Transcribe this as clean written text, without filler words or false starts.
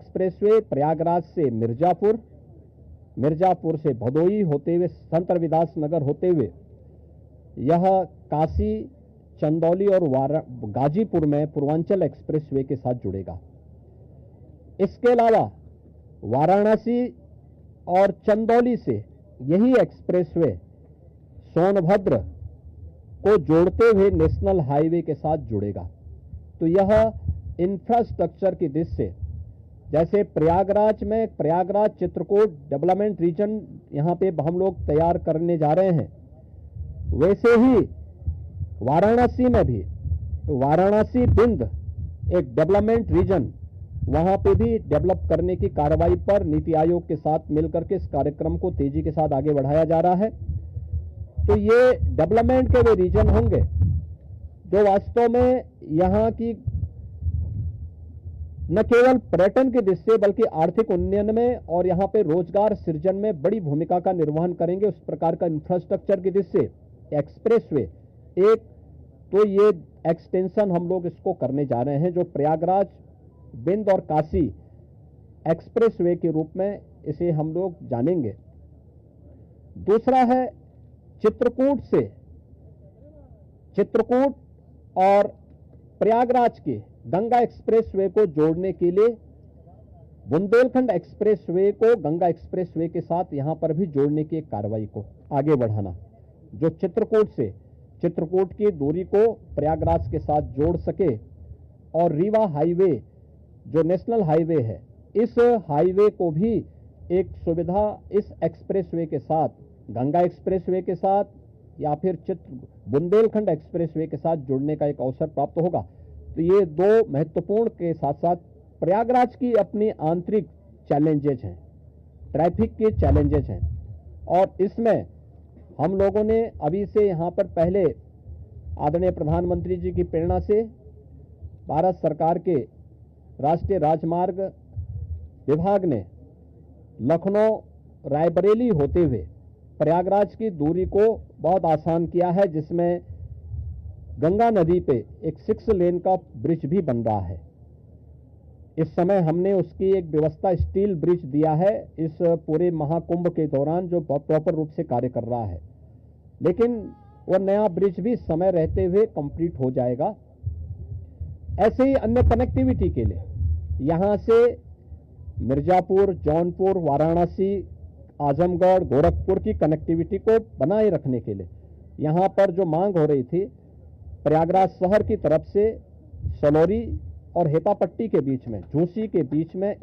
Expressway Prayagraj से मिर्जापुर, मिर्जापुर से भदोई होते हुए संत रविदास नगर होते हुए यह काशी, चंदौली और गाजीपुर में पूर्वांचल एक्सप्रेसवे के साथ जुड़ेगा। इसके अलावा वाराणसी और चंदौली से यही एक्सप्रेसवे सोनभद्र को जोड़ते हुए नेशनल हाईवे के साथ जुड़ेगा। तो यह इंफ्रास्ट्रक्चर की दृष्टि से, जैसे प्रयागराज में प्रयागराज चित्रकूट डेवलपमेंट रीजन यहां पे हम लोग तैयार करने जा रहे हैं, वैसे ही वाराणसी में भी वाराणसी बिंद एक डेवलपमेंट रीजन वहां पे भी डेवलप करने की कार्रवाई पर नीति आयोग के साथ मिलकर के इस कार्यक्रम को तेजी के साथ आगे बढ़ाया जा रहा है। तो ये डेवलपमेंट के वे रीजन होंगे जो वास्तव में यहां की न केवल पर्यटन की दृष्टि से बल्कि आर्थिक उन्नयन में और यहां पे रोजगार सृजन में बड़ी भूमिका का निर्वहन करेंगे। उस प्रकार का इंफ्रास्ट्रक्चर की दृष्टि से एक्सप्रेसवे एक, तो ये एक्सटेंशन हम लोग इसको करने जा रहे हैं जो प्रयागराज, बिंद और काशी एक्सप्रेसवे के रूप में इसे हम लोग जानेंगे। दूसरा है चित्रकूट से, चित्रकूट और प्रयागराज के गंगा एक्सप्रेसवे को जोड़ने के लिए बुंदेलखंड एक्सप्रेसवे को गंगा एक्सप्रेसवे के साथ यहां पर भी जोड़ने की एक कार्रवाई को आगे बढ़ाना, जो चित्रकूट से चित्रकूट की दूरी को प्रयागराज के साथ जोड़ सके और रीवा हाईवे जो नेशनल हाईवे है, इस हाईवे को भी एक सुविधा इस एक्सप्रेसवे के साथ, गंगा एक्सप्रेसवे के साथ या फिर बुंदेलखंड एक्सप्रेसवे के साथ जुड़ने का एक अवसर प्राप्त होगा। तो ये दो महत्वपूर्ण के साथ साथ प्रयागराज की अपनी आंतरिक चैलेंजेज हैं, ट्रैफिक के चैलेंजेज हैं, और इसमें हम लोगों ने अभी से यहाँ पर पहले आदरणीय प्रधानमंत्री जी की प्रेरणा से भारत सरकार के राष्ट्रीय राजमार्ग विभाग ने लखनऊ रायबरेली होते हुए प्रयागराज की दूरी को बहुत आसान किया है, जिसमें गंगा नदी पे एक 6 लेन का ब्रिज भी बन रहा है। इस समय हमने उसकी एक व्यवस्था स्टील ब्रिज दिया है इस पूरे महाकुंभ के दौरान, जो प्रॉपर रूप से कार्य कर रहा है, लेकिन वह नया ब्रिज भी समय रहते हुए कंप्लीट हो जाएगा। ऐसे ही अन्य कनेक्टिविटी के लिए यहां से मिर्जापुर, जौनपुर, वाराणसी, आजमगढ़, गोरखपुर की कनेक्टिविटी को बनाए रखने के लिए यहां पर जो मांग हो रही थी प्रयागराज शहर की तरफ से सलौरी और हेतापट्टी के बीच में, झूसी के बीच में